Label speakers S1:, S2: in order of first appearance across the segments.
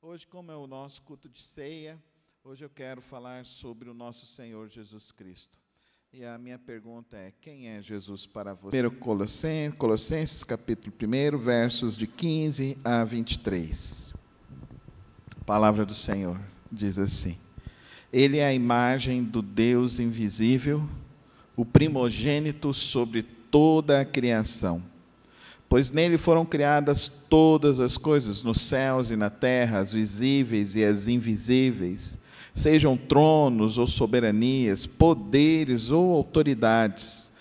S1: Hoje, como é o nosso culto de ceia, hoje eu quero falar sobre o nosso Senhor Jesus Cristo. E a minha pergunta é: quem é Jesus para você? Primeiro Colossenses capítulo 1, versos de 15 a 23. A palavra do Senhor diz assim: Ele é a imagem do Deus invisível, o primogênito sobre toda a criação. Pois nele foram criadas todas as coisas, nos céus e na terra, as visíveis e as invisíveis, sejam tronos ou soberanias, poderes ou autoridades.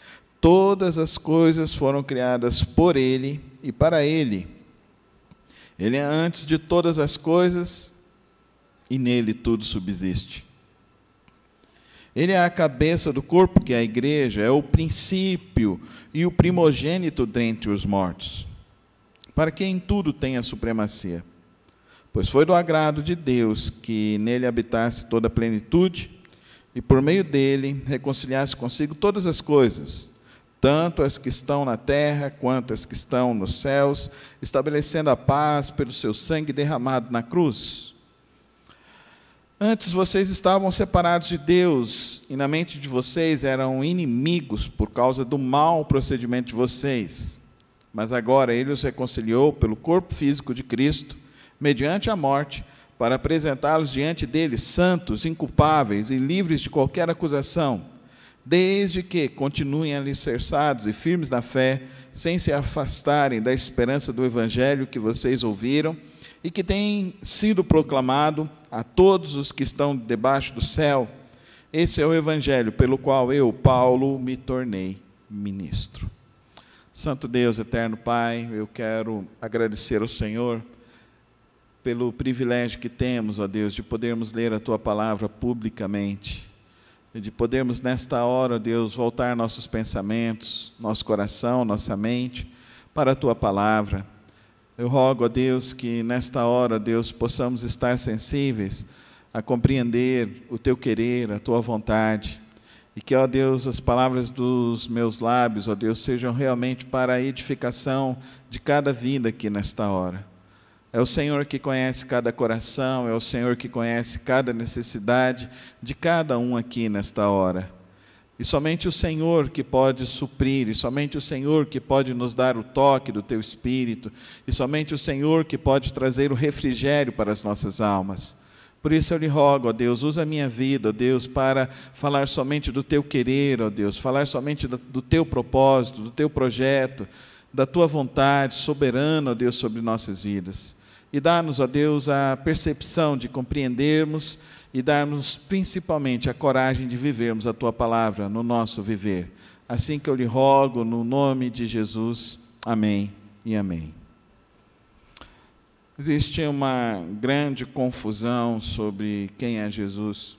S1: Todas as coisas foram criadas por ele e para ele. Ele é antes de todas as coisas e nele tudo subsiste. Ele é a cabeça do corpo, que é a igreja, é o princípio e o primogênito dentre os mortos, para que em tudo tenha supremacia. Pois foi do agrado de Deus que nele habitasse toda a plenitude, e por meio dele reconciliasse consigo todas as coisas, tanto as que estão na terra quanto as que estão nos céus, estabelecendo a paz pelo seu sangue derramado na cruz. Antes vocês estavam separados de Deus, e na mente de vocês eram inimigos por causa do mau procedimento de vocês. Mas agora Ele os reconciliou pelo corpo físico de Cristo, mediante a morte, para apresentá-los diante dele santos, inculpáveis e livres de qualquer acusação, desde que continuem alicerçados e firmes na fé, sem se afastarem da esperança do Evangelho que vocês ouviram e que tem sido proclamado a todos os que estão debaixo do céu. Esse é o Evangelho pelo qual eu, Paulo, me tornei ministro. Santo Deus, eterno Pai, eu quero agradecer ao Senhor pelo privilégio que temos, ó Deus, de podermos ler a Tua palavra publicamente, e de podermos nesta hora, ó Deus, voltar nossos pensamentos, nosso coração, nossa mente para a Tua palavra. Eu rogo a Deus que nesta hora, Deus, possamos estar sensíveis a compreender o Teu querer, a Tua vontade, e que, ó Deus, as palavras dos meus lábios, ó Deus, sejam realmente para a edificação de cada vida aqui nesta hora. É o Senhor que conhece cada coração, é o Senhor que conhece cada necessidade de cada um aqui nesta hora. E somente o Senhor que pode suprir, e somente o Senhor que pode nos dar o toque do Teu Espírito, e somente o Senhor que pode trazer o refrigério para as nossas almas. Por isso eu lhe rogo, ó Deus, usa a minha vida, ó Deus, para falar somente do Teu querer, ó Deus, falar somente do Teu propósito, do Teu projeto, da Tua vontade soberana, ó Deus, sobre nossas vidas. E dá-nos, ó Deus, a percepção de compreendermos e dar-nos principalmente a coragem de vivermos a Tua palavra no nosso viver. Assim que eu lhe rogo, no nome de Jesus. Amém e amém. Existe uma grande confusão sobre quem é Jesus.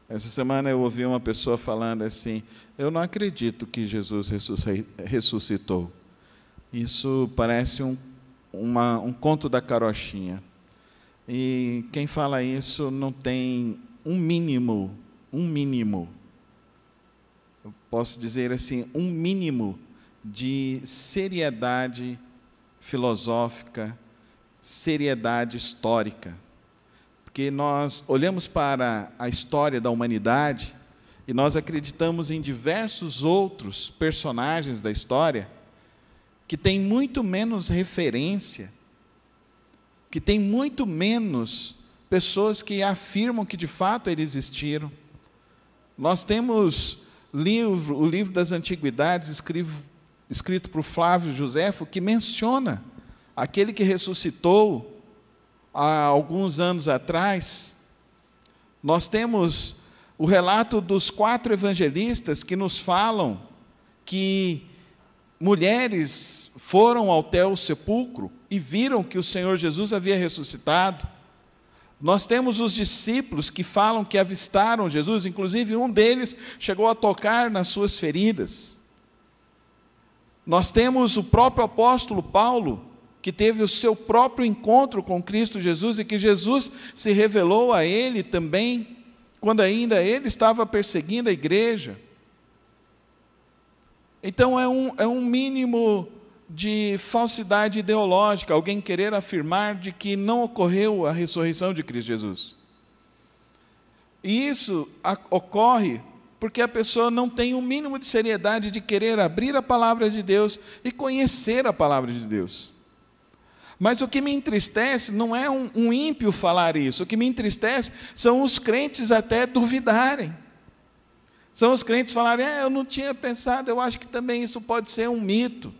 S1: Essa semana eu ouvi uma pessoa falando assim: eu não acredito que Jesus ressuscitou. Isso parece um conto da carochinha. E quem fala isso não tem um mínimo, eu posso dizer assim, um mínimo de seriedade filosófica, seriedade histórica. Porque nós olhamos para a história da humanidade e nós acreditamos em diversos outros personagens da história que têm muito menos referência, que tem muito menos pessoas que afirmam que de fato eles existiram. Nós temos o livro das Antiguidades, escrito por Flávio Joséfo, que menciona aquele que ressuscitou há alguns anos atrás. Nós temos o relato dos 4 evangelistas que nos falam que mulheres foram até o sepulcro e viram que o Senhor Jesus havia ressuscitado. Nós temos os discípulos que falam que avistaram Jesus, inclusive um deles chegou a tocar nas suas feridas. Nós temos o próprio apóstolo Paulo, que teve o seu próprio encontro com Cristo Jesus e que Jesus se revelou a ele também, quando ainda ele estava perseguindo a igreja. Então é um mínimo de falsidade ideológica, alguém querer afirmar de que não ocorreu a ressurreição de Cristo Jesus. E isso ocorre porque a pessoa não tem o mínimo de seriedade de querer abrir a palavra de Deus e conhecer a palavra de Deus. Mas o que me entristece não é um ímpio falar isso, o que me entristece são os crentes até duvidarem. São os crentes falarem, eu não tinha pensado, eu acho que também isso pode ser um mito.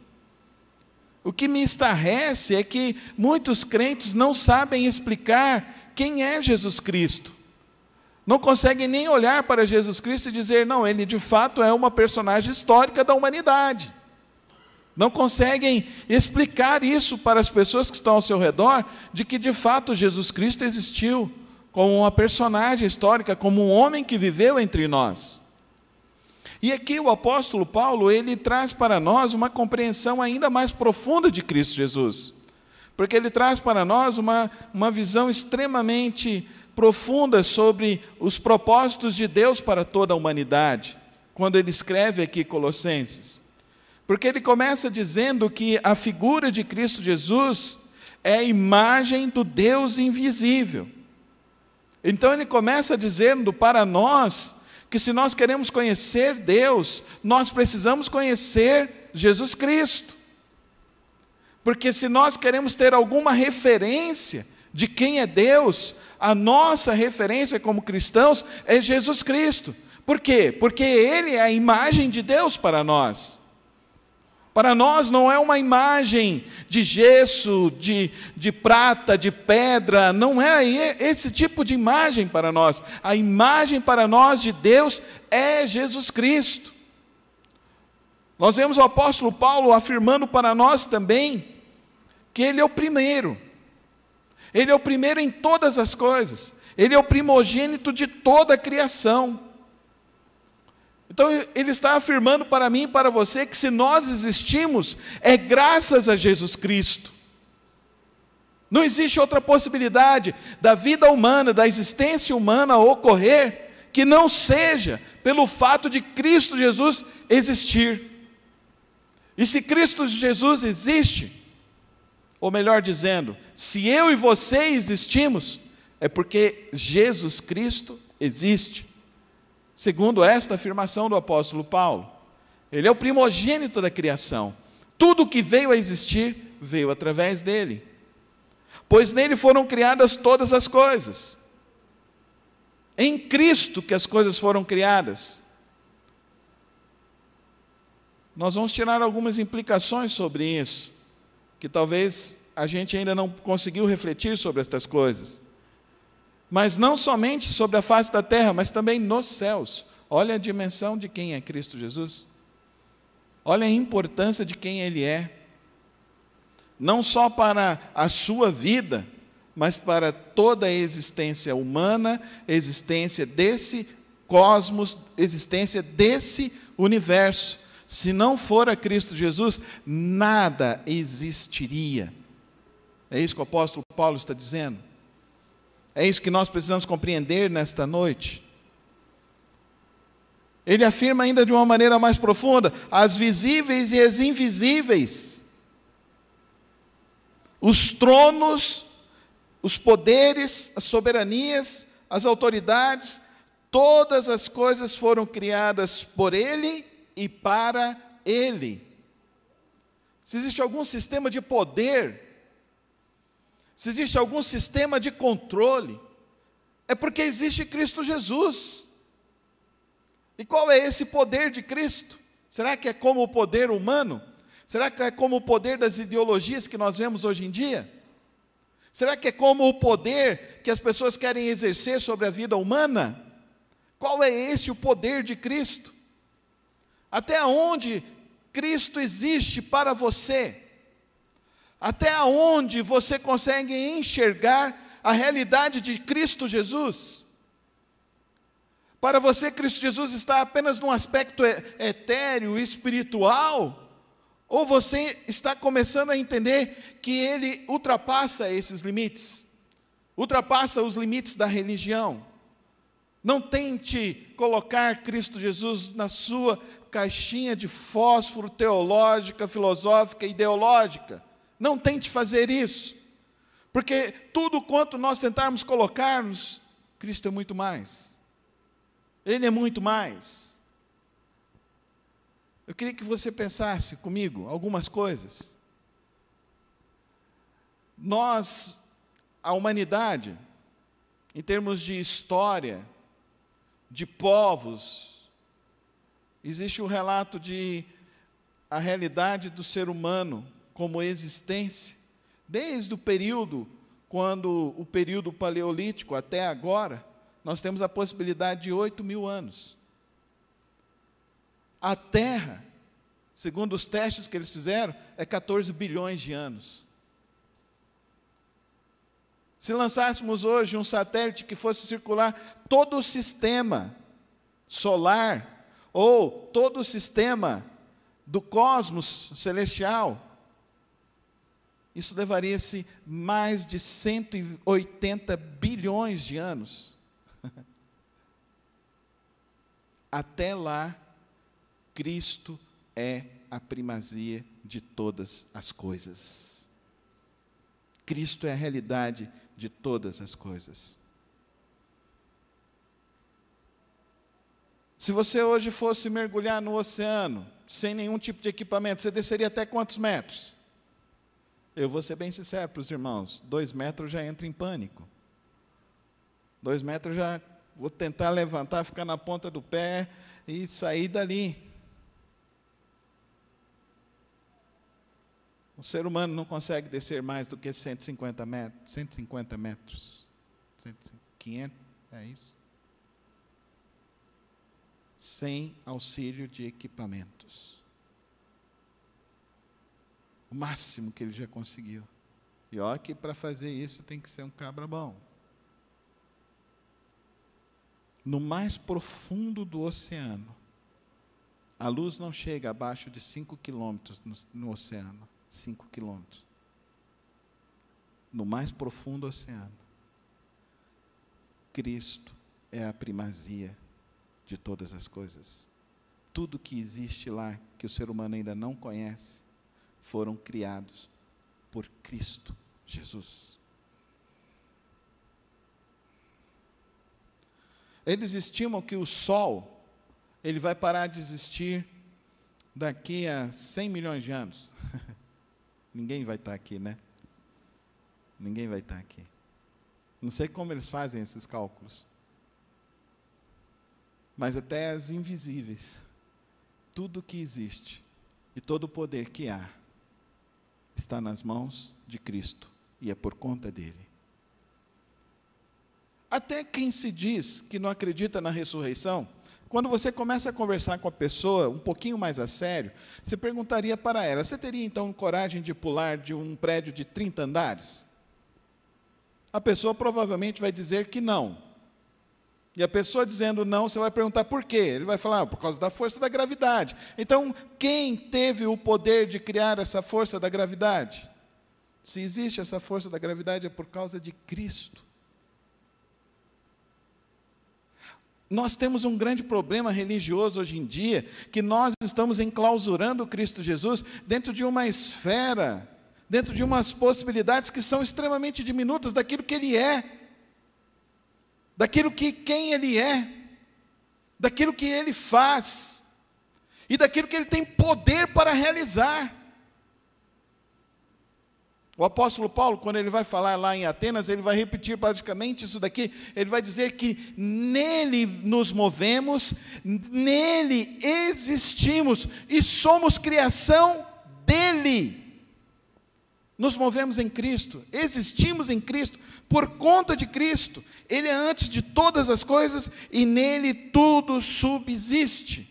S1: O que me estarrece é que muitos crentes não sabem explicar quem é Jesus Cristo. Não conseguem nem olhar para Jesus Cristo e dizer, não, ele de fato é uma personagem histórica da humanidade. Não conseguem explicar isso para as pessoas que estão ao seu redor, de que de fato Jesus Cristo existiu como uma personagem histórica, como um homem que viveu entre nós. E aqui o apóstolo Paulo, ele traz para nós uma compreensão ainda mais profunda de Cristo Jesus. Porque ele traz para nós uma visão extremamente profunda sobre os propósitos de Deus para toda a humanidade, quando ele escreve aqui Colossenses. Porque ele começa dizendo que a figura de Cristo Jesus é a imagem do Deus invisível. Então ele começa dizendo para nós que se nós queremos conhecer Deus, nós precisamos conhecer Jesus Cristo. Porque se nós queremos ter alguma referência de quem é Deus, a nossa referência como cristãos é Jesus Cristo. Por quê? Porque Ele é a imagem de Deus para nós. Para nós não é uma imagem de gesso, de prata, de pedra, não é esse tipo de imagem para nós. A imagem para nós de Deus é Jesus Cristo. Nós vemos o apóstolo Paulo afirmando para nós também que Ele é o primeiro. Ele é o primeiro em todas as coisas. Ele é o primogênito de toda a criação. Então, ele está afirmando para mim e para você que se nós existimos, é graças a Jesus Cristo. Não existe outra possibilidade da vida humana, da existência humana ocorrer, que não seja pelo fato de Cristo Jesus existir. E se Cristo Jesus existe, ou melhor dizendo, se eu e você existimos, é porque Jesus Cristo existe. Segundo esta afirmação do apóstolo Paulo, Ele é o primogênito da criação. Tudo que veio a existir, veio através dele. Pois nele foram criadas todas as coisas. Em Cristo que as coisas foram criadas. Nós vamos tirar algumas implicações sobre isso, que talvez a gente ainda não conseguiu refletir sobre estas coisas. Mas não somente sobre a face da terra, mas também nos céus. Olha a dimensão de quem é Cristo Jesus. Olha a importância de quem Ele é. Não só para a sua vida, mas para toda a existência humana, existência desse cosmos, existência desse universo. Se não for a Cristo Jesus, nada existiria. É isso que o apóstolo Paulo está dizendo. É isso que nós precisamos compreender nesta noite. Ele afirma ainda de uma maneira mais profunda, as visíveis e as invisíveis, os tronos, os poderes, as soberanias, as autoridades, todas as coisas foram criadas por Ele e para Ele. Se existe algum sistema de poder, se existe algum sistema de controle, é porque existe Cristo Jesus. E qual é esse poder de Cristo? Será que é como o poder humano? Será que é como o poder das ideologias que nós vemos hoje em dia? Será que é como o poder que as pessoas querem exercer sobre a vida humana? Qual é esse o poder de Cristo? Até onde Cristo existe para você? Até onde você consegue enxergar a realidade de Cristo Jesus? Para você, Cristo Jesus está apenas num aspecto etéreo, espiritual? Ou você está começando a entender que Ele ultrapassa esses limites? Ultrapassa os limites da religião? Não tente colocar Cristo Jesus na sua caixinha de fósforo teológica, filosófica, ideológica. Não tente fazer isso, porque tudo quanto nós tentarmos colocarmos, Cristo é muito mais. Ele é muito mais. Eu queria que você pensasse comigo algumas coisas. Nós, a humanidade, em termos de história, de povos, existe um relato de a realidade do ser humano como existência, desde o período, quando o período paleolítico até agora, nós temos a possibilidade de 8.000 anos. A Terra, segundo os testes que eles fizeram, é 14 bilhões de anos. Se lançássemos hoje um satélite que fosse circular todo o sistema solar, ou todo o sistema do cosmos celestial, isso levaria-se mais de 180 bilhões de anos. Até lá, Cristo é a primazia de todas as coisas. Cristo é a realidade de todas as coisas. Se você hoje fosse mergulhar no oceano, sem nenhum tipo de equipamento, você desceria até quantos metros? Eu vou ser bem sincero para os irmãos, 2 metros já entro em pânico. 2 metros já vou tentar levantar, ficar na ponta do pé e sair dali. O ser humano não consegue descer mais do que 150 metros, 150 metros, 500, é isso? Sem auxílio de equipamentos. O máximo que ele já conseguiu. E olha que para fazer isso tem que ser um cabra bom. No mais profundo do oceano, a luz não chega abaixo de 5 quilômetros no oceano. 5 quilômetros. No mais profundo oceano, Cristo é a primazia de todas as coisas. Tudo que existe lá, que o ser humano ainda não conhece, foram criados por Cristo Jesus. Eles estimam que o Sol, ele vai parar de existir daqui a 100 milhões de anos. Ninguém vai estar aqui, né? Ninguém vai estar aqui. Não sei como eles fazem esses cálculos. Mas até as invisíveis, tudo que existe e todo o poder que há, está nas mãos de Cristo e é por conta dele. Até quem se diz que não acredita na ressurreição, quando você começa a conversar com a pessoa um pouquinho mais a sério, você perguntaria para ela, você teria então coragem de pular de um prédio de 30 andares? A pessoa provavelmente vai dizer que não. E a pessoa dizendo não, você vai perguntar por quê? Ele vai falar, por causa da força da gravidade. Então, quem teve o poder de criar essa força da gravidade? Se existe essa força da gravidade, é por causa de Cristo. Nós temos um grande problema religioso hoje em dia, que nós estamos enclausurando Cristo Jesus dentro de uma esfera, dentro de umas possibilidades que são extremamente diminutas daquilo que Ele é, daquilo que quem Ele é, daquilo que Ele faz, e daquilo que Ele tem poder para realizar. O apóstolo Paulo, quando ele vai falar lá em Atenas, ele vai repetir praticamente isso daqui, ele vai dizer que nele nos movemos, nele existimos, e somos criação dele. Nos movemos em Cristo, existimos em Cristo, por conta de Cristo. Ele é antes de todas as coisas, e nele tudo subsiste.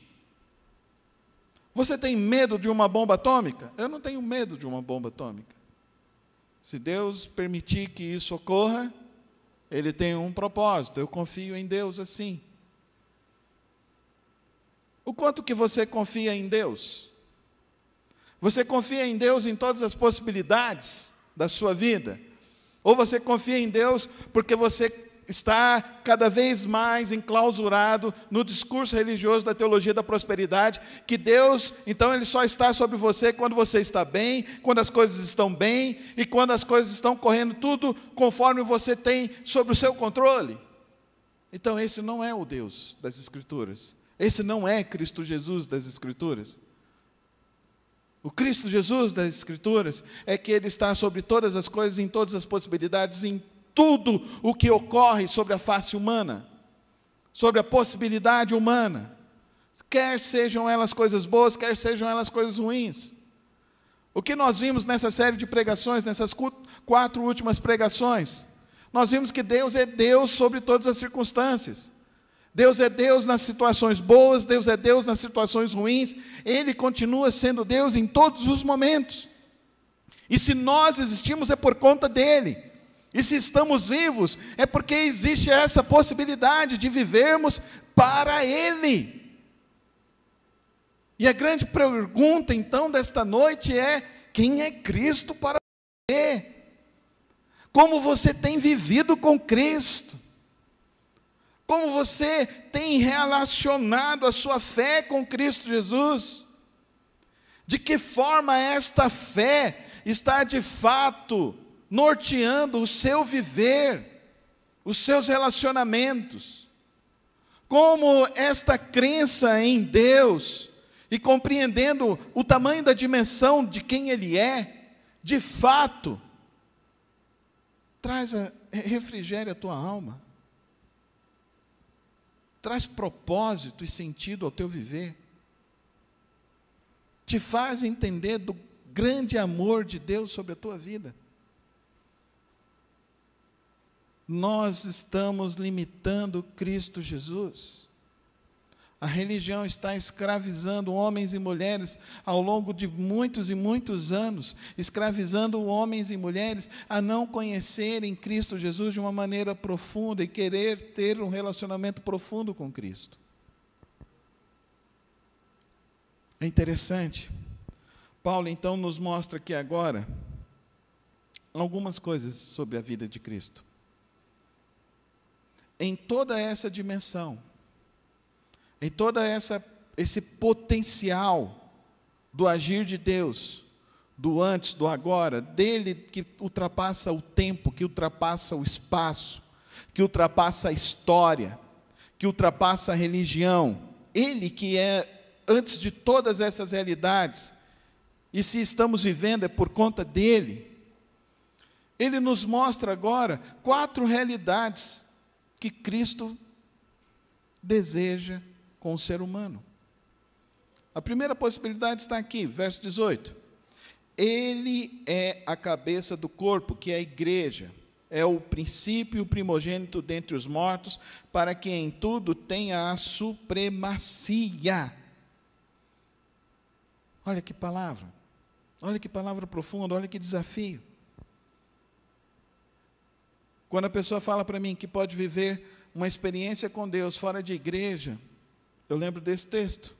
S1: Você tem medo de uma bomba atômica? Eu não tenho medo de uma bomba atômica. Se Deus permitir que isso ocorra, Ele tem um propósito, eu confio em Deus assim. O quanto que você confia em Deus? Você confia em Deus em todas as possibilidades da sua vida? Ou você confia em Deus porque você está cada vez mais enclausurado no discurso religioso da teologia da prosperidade, que Deus, então, Ele só está sobre você quando você está bem, quando as coisas estão bem, e quando as coisas estão correndo tudo conforme você tem sob o seu controle. Então, esse não é o Deus das Escrituras. Esse não é Cristo Jesus das Escrituras. O Cristo Jesus das Escrituras é que Ele está sobre todas as coisas, em todas as possibilidades, em tudo o que ocorre sobre a face humana, sobre a possibilidade humana, quer sejam elas coisas boas, quer sejam elas coisas ruins. O que nós vimos nessa série de pregações, nessas 4 últimas pregações, nós vimos que Deus é Deus sobre todas as circunstâncias. Deus é Deus nas situações boas, Deus é Deus nas situações ruins, Ele continua sendo Deus em todos os momentos. E se nós existimos é por conta dEle. E se estamos vivos é porque existe essa possibilidade de vivermos para Ele. E a grande pergunta então desta noite é: quem é Cristo para você? Como você tem vivido com Cristo? Como você tem relacionado a sua fé com Cristo Jesus? De que forma esta fé está de fato norteando o seu viver, os seus relacionamentos? Como esta crença em Deus e compreendendo o tamanho da dimensão de quem Ele é, de fato, refrigere a tua alma. Traz propósito e sentido ao teu viver, te faz entender do grande amor de Deus sobre a tua vida. Nós estamos limitando Cristo Jesus. A religião está escravizando homens e mulheres ao longo de muitos e muitos anos, escravizando homens e mulheres a não conhecerem Cristo Jesus de uma maneira profunda e querer ter um relacionamento profundo com Cristo. É interessante. Paulo então nos mostra aqui agora algumas coisas sobre a vida de Cristo. Em toda essa dimensão, em toda esse potencial do agir de Deus, do antes, do agora, dele que ultrapassa o tempo, que ultrapassa o espaço, que ultrapassa a história, que ultrapassa a religião, Ele que é antes de todas essas realidades, e se estamos vivendo é por conta dele. Ele nos mostra agora 4 realidades que Cristo deseja com o ser humano. A primeira possibilidade está aqui, verso 18. Ele é a cabeça do corpo, que é a igreja. É o princípio e o primogênito dentre os mortos, para que em tudo tenha a supremacia. Olha que palavra profunda, olha que desafio. Quando a pessoa fala para mim que pode viver uma experiência com Deus fora de igreja, eu lembro desse texto.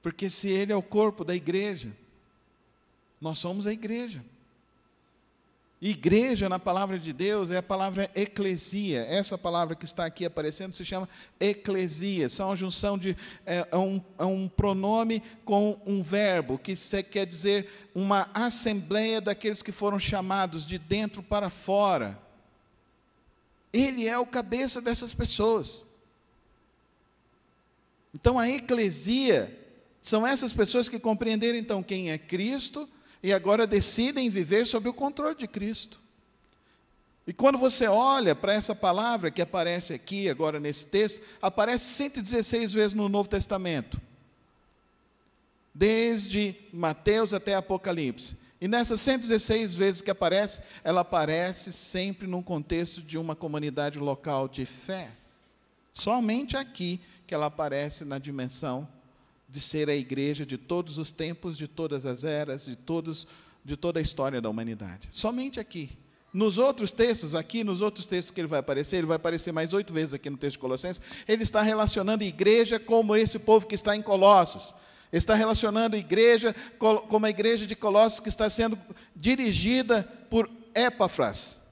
S1: Porque se Ele é o corpo da igreja, nós somos a igreja. Igreja, na palavra de Deus, é a palavra eclesia. Essa palavra que está aqui aparecendo se chama eclesia. São uma junção de... É um pronome com um verbo, que quer dizer uma assembleia daqueles que foram chamados de dentro para fora. Ele é o cabeça dessas pessoas. Então, a eclesia são essas pessoas que compreenderam, então, quem é Cristo e agora decidem viver sob o controle de Cristo. E quando você olha para essa palavra que aparece aqui, agora nesse texto, aparece 116 vezes no Novo Testamento. Desde Mateus até Apocalipse. E nessas 116 vezes que aparece, ela aparece sempre num contexto de uma comunidade local de fé. Somente aqui que ela aparece na dimensão de ser a igreja de todos os tempos, de todas as eras, de toda a história da humanidade. Somente aqui. Nos outros textos que ele vai aparecer mais 8 vezes aqui no texto de Colossenses, ele está relacionando a igreja como esse povo que está em Colossos. Está relacionando a igreja como a igreja de Colossos que está sendo dirigida por Epáfras.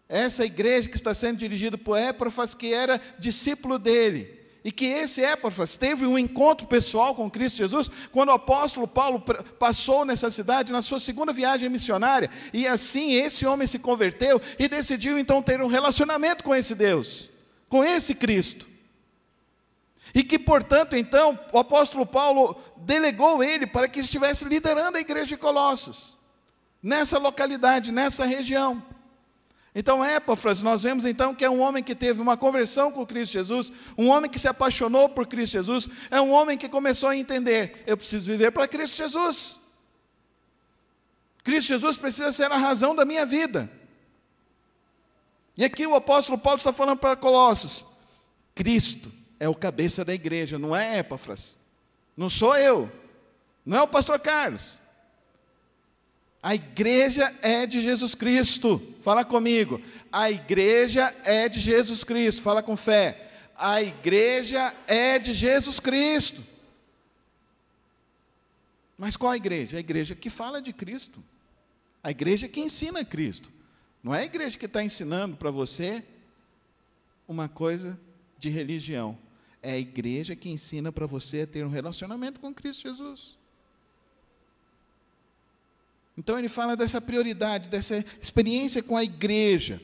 S1: essa igreja que está sendo dirigida por Epáfras, que era discípulo dele, e que esse Epáfras teve um encontro pessoal com Cristo Jesus, quando o apóstolo Paulo passou nessa cidade, na sua segunda viagem missionária, e assim esse homem se converteu, e decidiu então ter um relacionamento com esse Deus, com esse Cristo, e que portanto então, o apóstolo Paulo delegou ele para que estivesse liderando a igreja de Colossos, nessa localidade, nessa região. Então Epáfras, nós vemos então que é um homem que teve uma conversão com Cristo Jesus, um homem que se apaixonou por Cristo Jesus, é um homem que começou a entender, eu preciso viver para Cristo Jesus. Cristo Jesus precisa ser a razão da minha vida. E aqui o apóstolo Paulo está falando para Colossos, Cristo é o cabeça da igreja, não é Epáfras, não sou eu, não é o pastor Carlos. A igreja é de Jesus Cristo. Fala comigo. A igreja é de Jesus Cristo. Fala com fé. A igreja é de Jesus Cristo. Mas qual a igreja? A igreja que fala de Cristo. A igreja que ensina Cristo. Não é a igreja que está ensinando para você uma coisa de religião. É a igreja que ensina para você a ter um relacionamento com Cristo Jesus. Então ele fala dessa prioridade, dessa experiência com a igreja.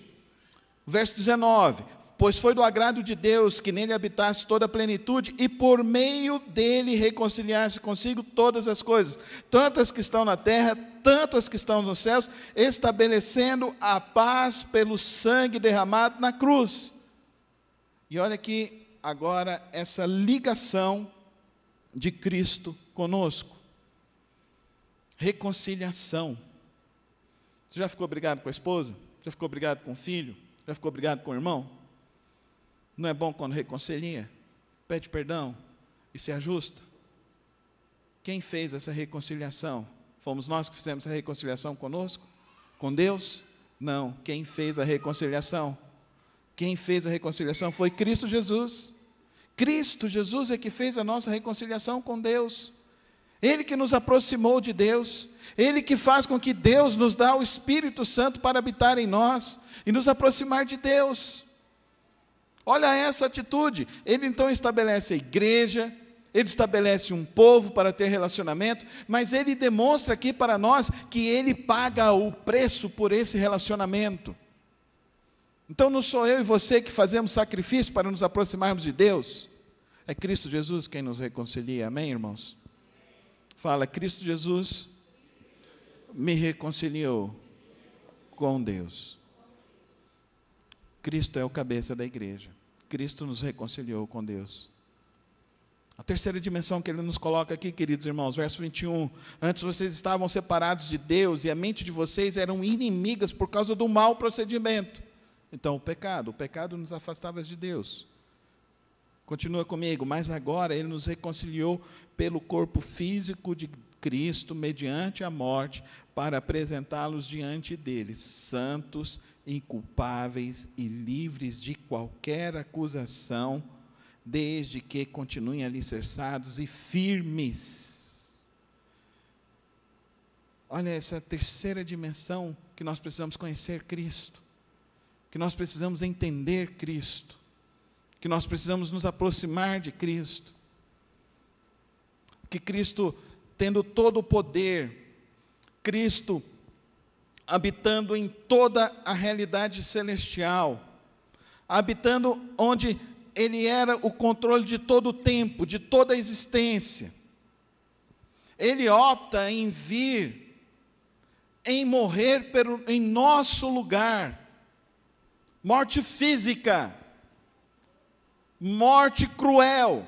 S1: Verso 19, pois foi do agrado de Deus que nele habitasse toda a plenitude, e por meio dele reconciliasse consigo todas as coisas, tanto as que estão na terra, tanto as que estão nos céus, estabelecendo a paz pelo sangue derramado na cruz. E olha aqui agora essa ligação de Cristo conosco. Reconciliação. Você já ficou brigado com a esposa? Já ficou brigado com o filho? Já ficou brigado com o irmão? Não é bom quando reconcilia? Pede perdão e se ajusta? Quem fez essa reconciliação? Fomos nós que fizemos a reconciliação conosco? Com Deus? Não. Quem fez a reconciliação? Quem fez a reconciliação foi Cristo Jesus. Cristo Jesus é que fez a nossa reconciliação com Deus. Ele que nos aproximou de Deus, Ele que faz com que Deus nos dá o Espírito Santo para habitar em nós e nos aproximar de Deus. Olha essa atitude. Ele então estabelece a igreja, Ele estabelece um povo para ter relacionamento, mas Ele demonstra aqui para nós que Ele paga o preço por esse relacionamento. Então não sou eu e você que fazemos sacrifício para nos aproximarmos de Deus, é Cristo Jesus quem nos reconcilia, amém, irmãos? Fala, Cristo Jesus me reconciliou com Deus. Cristo é o cabeça da igreja. Cristo nos reconciliou com Deus. A terceira dimensão que ele nos coloca aqui, queridos irmãos, verso 21. Antes vocês estavam separados de Deus e a mente de vocês eram inimigas por causa do mau procedimento. Então o pecado nos afastava de Deus. Continua comigo, mas agora Ele nos reconciliou pelo corpo físico de Cristo, mediante a morte, para apresentá-los diante dele, santos, inculpáveis e livres de qualquer acusação, desde que continuem alicerçados e firmes. Olha essa terceira dimensão que nós precisamos conhecer Cristo, que nós precisamos entender Cristo, que nós precisamos nos aproximar de Cristo, que Cristo, tendo todo o poder, Cristo habitando em toda a realidade celestial, habitando onde Ele era o controle de todo o tempo, de toda a existência, Ele opta em vir, em morrer em nosso lugar, morte física, morte cruel.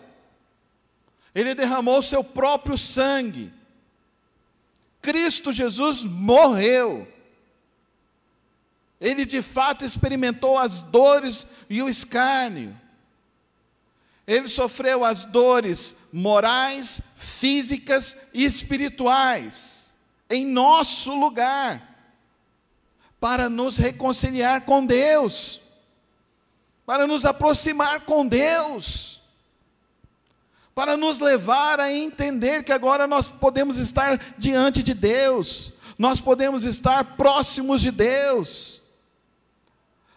S1: Ele derramou seu próprio sangue. Cristo Jesus morreu. Ele de fato experimentou as dores e o escárnio. Ele sofreu as dores morais, físicas e espirituais, em nosso lugar, para nos reconciliar com Deus, para nos aproximar com Deus, para nos levar a entender que agora nós podemos estar diante de Deus, nós podemos estar próximos de Deus.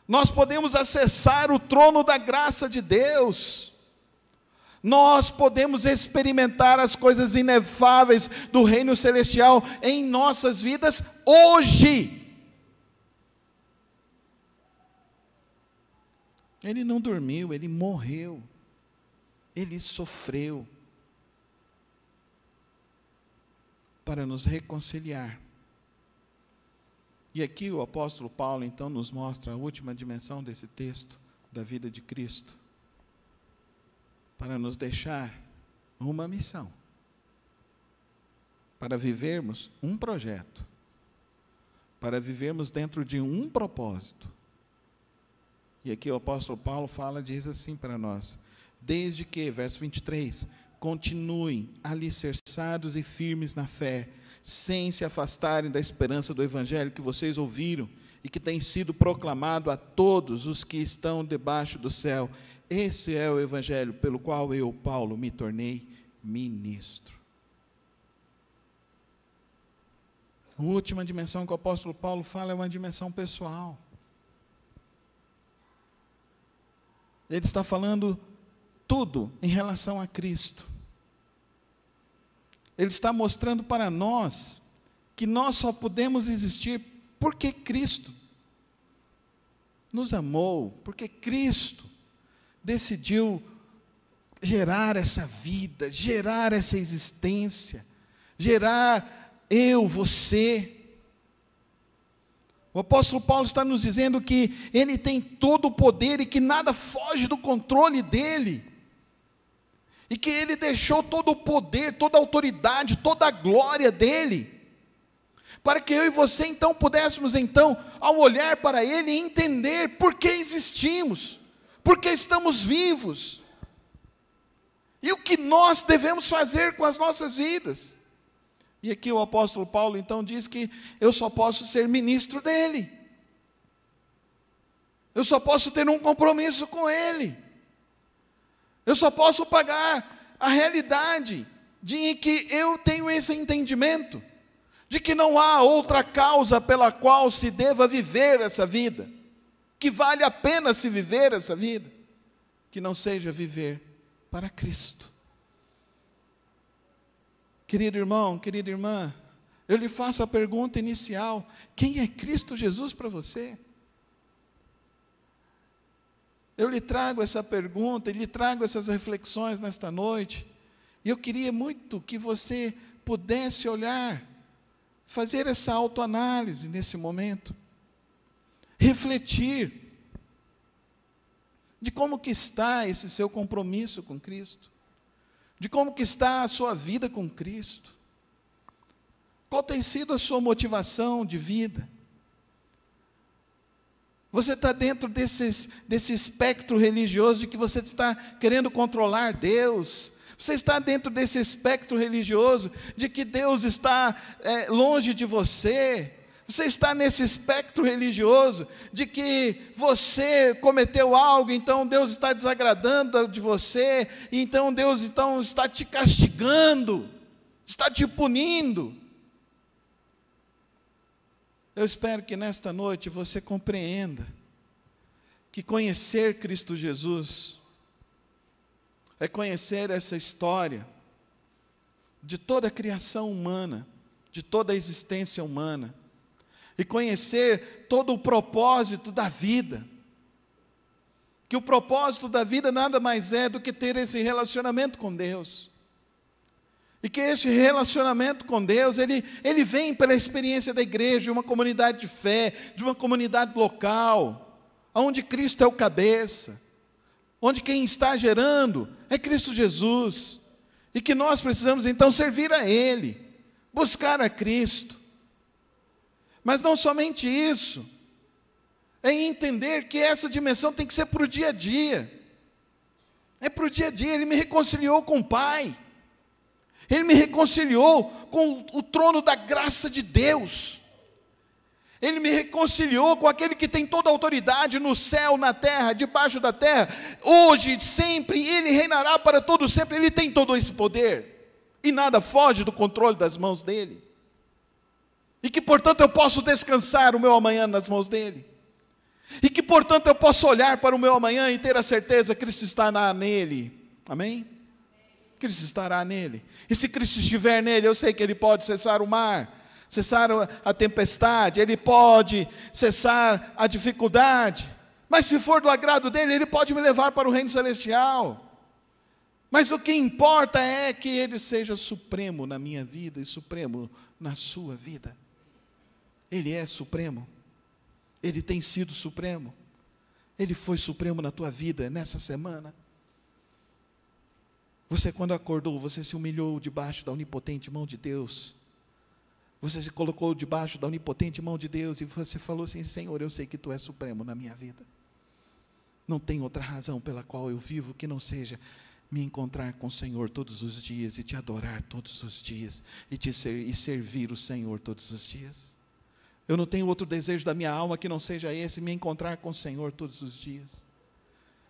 S1: nós podemos acessar o trono da graça de Deus, nós podemos experimentar as coisas inefáveis do reino celestial em nossas vidas hoje. Ele não dormiu, ele morreu, ele sofreu para nos reconciliar. E aqui o apóstolo Paulo então nos mostra a última dimensão desse texto da vida de Cristo, para nos deixar uma missão, para vivermos um projeto, para vivermos dentro de um propósito. E aqui o apóstolo Paulo diz assim para nós: desde que, verso 23, continuem alicerçados e firmes na fé, sem se afastarem da esperança do evangelho que vocês ouviram e que tem sido proclamado a todos os que estão debaixo do céu. Esse é o evangelho pelo qual eu, Paulo, me tornei ministro. A última dimensão que o apóstolo Paulo fala é uma dimensão pessoal. Ele está falando tudo em relação a Cristo. Ele está mostrando para nós que nós só podemos existir porque Cristo nos amou, porque Cristo decidiu gerar essa vida, gerar essa existência, gerar eu, você. O apóstolo Paulo está nos dizendo que ele tem todo o poder e que nada foge do controle dele. E que ele deixou todo o poder, toda a autoridade, toda a glória dele, para que eu e você então pudéssemos então, ao olhar para ele, entender por que existimos, por que estamos vivos, e o que nós devemos fazer com as nossas vidas. E aqui o apóstolo Paulo então diz que eu só posso ser ministro dele, eu só posso ter um compromisso com ele, eu só posso pagar a realidade de que eu tenho esse entendimento, de que não há outra causa pela qual se deva viver essa vida, que vale a pena se viver essa vida, que não seja viver para Cristo. Querido irmão, querida irmã, eu lhe faço a pergunta inicial: quem é Cristo Jesus para você? Eu lhe trago essa pergunta, e lhe trago essas reflexões nesta noite, e eu queria muito que você pudesse olhar, fazer essa autoanálise nesse momento, refletir, de como que está esse seu compromisso com Cristo, de como que está a sua vida com Cristo, qual tem sido a sua motivação de vida. Você está dentro desse espectro religioso de que você está querendo controlar Deus. Você está dentro desse espectro religioso de que Deus está longe de você. Você está nesse espectro religioso de que você cometeu algo, então Deus está desagradando de você, e então Deus está te castigando, está te punindo. Eu espero que nesta noite você compreenda que conhecer Cristo Jesus é conhecer essa história de toda a criação humana, de toda a existência humana, e conhecer todo o propósito da vida, que o propósito da vida nada mais é do que ter esse relacionamento com Deus, e que esse relacionamento com Deus, ele vem pela experiência da igreja, de uma comunidade de fé, de uma comunidade local, onde Cristo é o cabeça, onde quem está gerando é Cristo Jesus, e que nós precisamos então servir a Ele, buscar a Cristo. Mas não somente isso, é entender que essa dimensão tem que ser para o dia a dia, é para o dia a dia. Ele me reconciliou com o Pai, Ele me reconciliou com o trono da graça de Deus, Ele me reconciliou com aquele que tem toda a autoridade no céu, na terra, debaixo da terra, hoje, sempre, Ele reinará para todo sempre. Ele tem todo esse poder, e nada foge do controle das mãos dEle, e que portanto eu posso descansar o meu amanhã nas mãos dEle. e que portanto eu posso olhar para o meu amanhã e ter a certeza que Cristo estará nele. Amém? Cristo estará nele, e se Cristo estiver nele, eu sei que Ele pode cessar o mar, cessar a tempestade, Ele pode cessar a dificuldade, mas se for do agrado dEle, Ele pode me levar para o reino celestial. Mas o que importa é que Ele seja supremo na minha vida e supremo na sua vida. Ele é supremo, Ele tem sido supremo, Ele foi supremo na tua vida nessa semana. Você, quando acordou, você se humilhou debaixo da onipotente mão de Deus. Você se colocou debaixo da onipotente mão de Deus e você falou assim: Senhor, eu sei que Tu és supremo na minha vida. Não tem outra razão pela qual eu vivo que não seja me encontrar com o Senhor todos os dias e Te adorar todos os dias e servir o Senhor todos os dias. Eu não tenho outro desejo da minha alma que não seja esse, me encontrar com o Senhor todos os dias.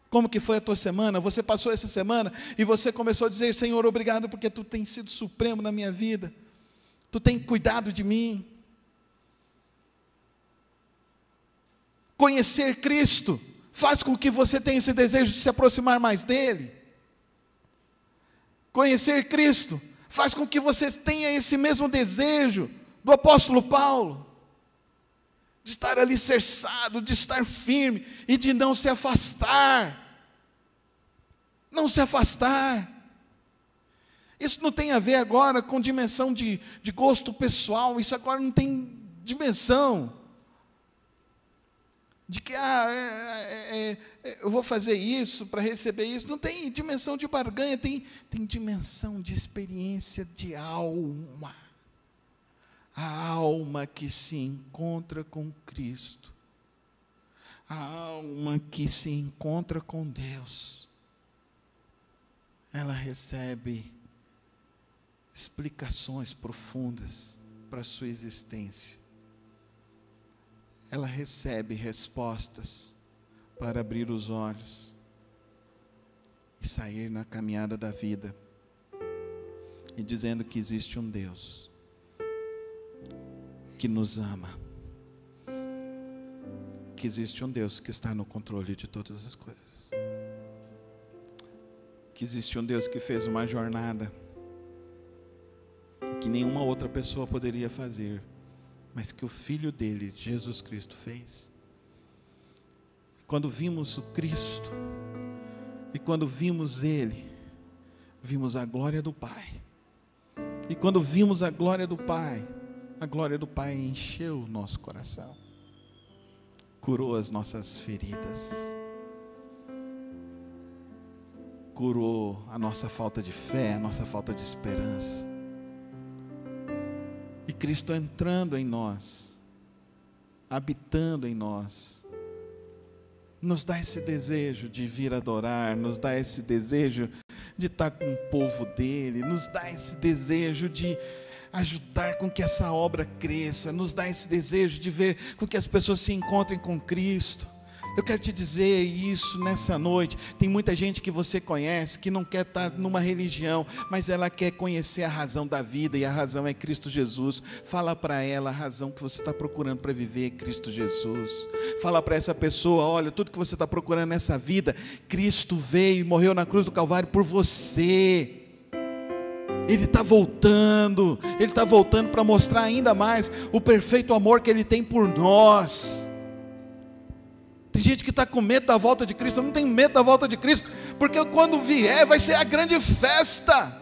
S1: Como que foi a tua semana? Você passou essa semana e você começou a dizer: Senhor, obrigado porque Tu tens sido supremo na minha vida, Tu tens cuidado de mim. Conhecer Cristo faz com que você tenha esse desejo de se aproximar mais dEle. Conhecer Cristo faz com que você tenha esse mesmo desejo do apóstolo Paulo, de estar alicerçado, de estar firme e de não se afastar. Não se afastar. Isso não tem a ver agora com dimensão de gosto pessoal, isso agora não tem dimensão de que eu vou fazer isso para receber isso. Não tem dimensão de barganha, tem dimensão de experiência de alma. A alma que se encontra com Cristo, a alma que se encontra com Deus, ela recebe explicações profundas para a sua existência. Ela recebe respostas para abrir os olhos e sair na caminhada da vida, e dizendo que existe um Deus que nos ama, que existe um Deus que está no controle de todas as coisas, que existe um Deus que fez uma jornada que nenhuma outra pessoa poderia fazer, mas que o Filho dele, Jesus Cristo, fez. Quando vimos o Cristo, e quando vimos Ele, vimos a glória do Pai, e quando vimos a glória do Pai encheu o nosso coração, curou as nossas feridas, curou a nossa falta de fé, a nossa falta de esperança. E Cristo entrando em nós, habitando em nós, nos dá esse desejo de vir adorar, nos dá esse desejo de estar com o povo dele, nos dá esse desejo de ajudar com que essa obra cresça, nos dá esse desejo de ver com que as pessoas se encontrem com Cristo. Eu quero te dizer isso nessa noite. Tem muita gente que você conhece que não quer estar numa religião, mas ela quer conhecer a razão da vida, e a razão é Cristo Jesus. Fala para ela a razão que você está procurando para viver é Cristo Jesus. Fala para essa pessoa: olha, tudo que você está procurando nessa vida, Cristo veio e morreu na cruz do Calvário por você. Ele está voltando para mostrar ainda mais o perfeito amor que Ele tem por nós. Tem gente que está com medo da volta de Cristo. Eu não tenho medo da volta de Cristo, porque quando vier vai ser a grande festa.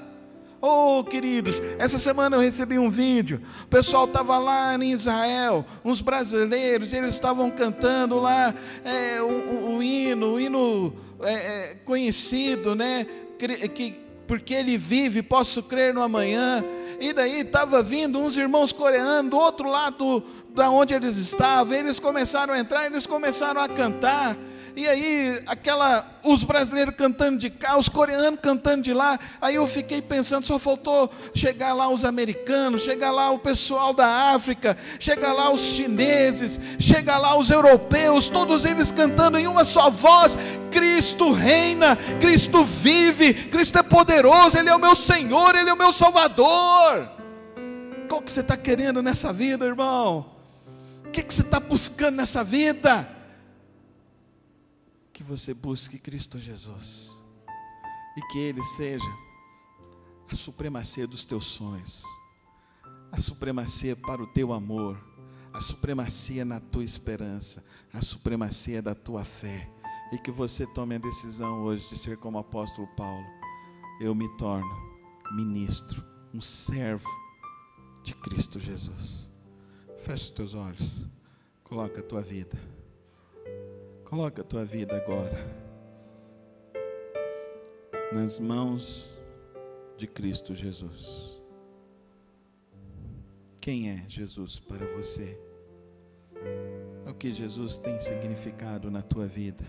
S1: Oh, queridos, essa semana eu recebi um vídeo. O pessoal estava lá em Israel, uns brasileiros, eles estavam cantando lá o hino conhecido, né? Porque Ele vive, posso crer no amanhã. E daí estava vindo uns irmãos coreanos do outro lado da onde eles estavam. Eles começaram a entrar, eles começaram a cantar. E aí, os brasileiros cantando de cá, os coreanos cantando de lá. Aí eu fiquei pensando, só faltou chegar lá os americanos, chegar lá o pessoal da África, chegar lá os chineses, chegar lá os europeus, todos eles cantando em uma só voz: Cristo reina, Cristo vive, Cristo é poderoso, Ele é o meu Senhor, Ele é o meu Salvador. Qual que você está querendo nessa vida, irmão? O que você está buscando nessa vida? você busque Cristo Jesus e que Ele seja a supremacia dos teus sonhos, a supremacia para o teu amor, a supremacia na tua esperança, a supremacia da tua fé, e que você tome a decisão hoje de ser como o apóstolo Paulo: eu me torno ministro, um servo de Cristo Jesus. Fecha os teus olhos, coloca a tua vida agora nas mãos de Cristo Jesus. Quem é Jesus para você? O que Jesus tem significado na tua vida?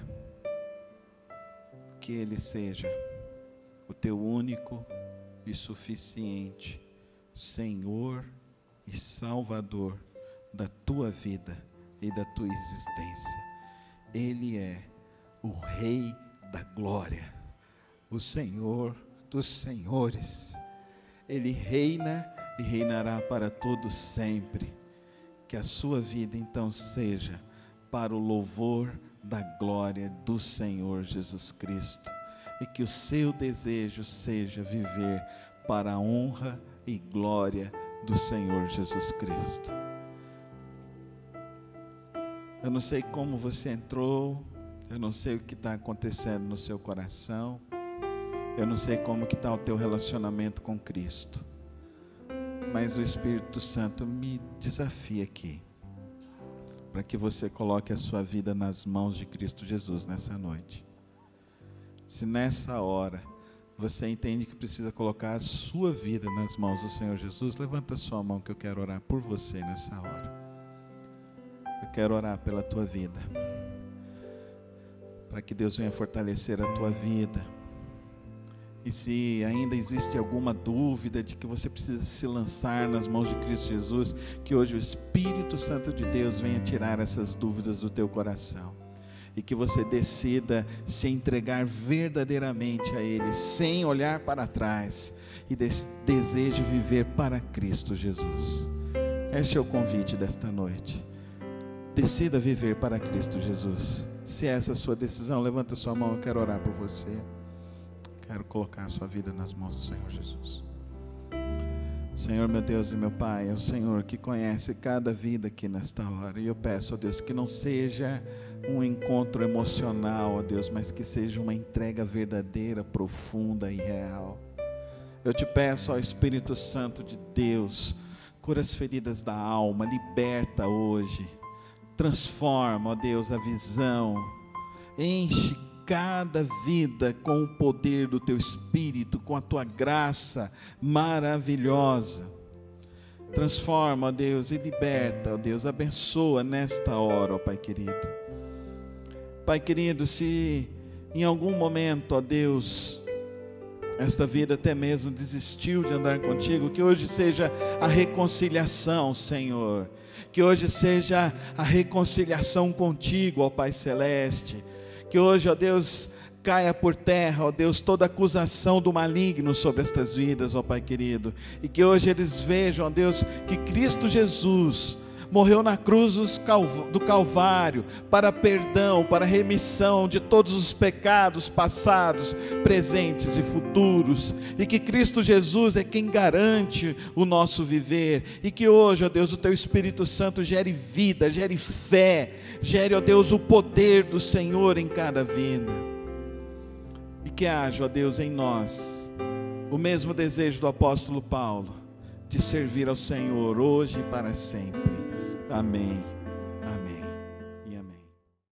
S1: Que Ele seja o teu único e suficiente Senhor e Salvador da tua vida e da tua existência. Ele é o Rei da glória, o Senhor dos senhores. Ele reina e reinará para todos sempre. Que a sua vida então seja para o louvor da glória do Senhor Jesus Cristo, e que o seu desejo seja viver para a honra e glória do Senhor Jesus Cristo. Eu não sei como você entrou, eu não sei o que está acontecendo no seu coração, eu não sei como que está o teu relacionamento com Cristo, mas o Espírito Santo me desafia aqui, para que você coloque a sua vida nas mãos de Cristo Jesus nessa noite. Se nessa hora você entende que precisa colocar a sua vida nas mãos do Senhor Jesus, levanta a sua mão que eu quero orar por você nessa hora. Eu quero orar pela tua vida, para que Deus venha fortalecer a tua vida. E se ainda existe alguma dúvida de que você precisa se lançar nas mãos de Cristo Jesus, que hoje o Espírito Santo de Deus venha tirar essas dúvidas do teu coração, e que você decida se entregar verdadeiramente a Ele, sem olhar para trás, e deseje viver para Cristo Jesus. Este é o convite desta noite. Decida viver para Cristo Jesus. Se essa é a sua decisão, levanta a sua mão, eu quero orar por você. Quero colocar a sua vida nas mãos do Senhor Jesus. Senhor, meu Deus e meu Pai, é o Senhor que conhece cada vida aqui nesta hora. E eu peço, ó Deus, que não seja um encontro emocional, ó Deus, mas que seja uma entrega verdadeira, profunda e real. Eu te peço, ó Espírito Santo de Deus, cura as feridas da alma, liberta hoje. Transforma, ó Deus, a visão. Enche cada vida com o poder do Teu Espírito, com a Tua graça maravilhosa. Transforma, ó Deus, e liberta, ó Deus, abençoa nesta hora, ó Pai querido. Pai querido, se em algum momento, ó Deus, esta vida até mesmo desistiu de andar contigo, que hoje seja a reconciliação, Senhor. Que hoje seja a reconciliação contigo, ó Pai Celeste. Que hoje, ó Deus, caia por terra, ó Deus, toda acusação do maligno sobre estas vidas, ó Pai querido. E que hoje eles vejam, ó Deus, que Cristo Jesus morreu na cruz do Calvário para perdão, para remissão de todos os pecados passados, presentes e futuros, e que Cristo Jesus é quem garante o nosso viver, e que hoje, ó Deus, o Teu Espírito Santo gere vida, gere fé, gere, ó Deus, o poder do Senhor em cada vida, e que haja, ó Deus, em nós o mesmo desejo do apóstolo Paulo, de servir ao Senhor hoje e para sempre. Amém, amém.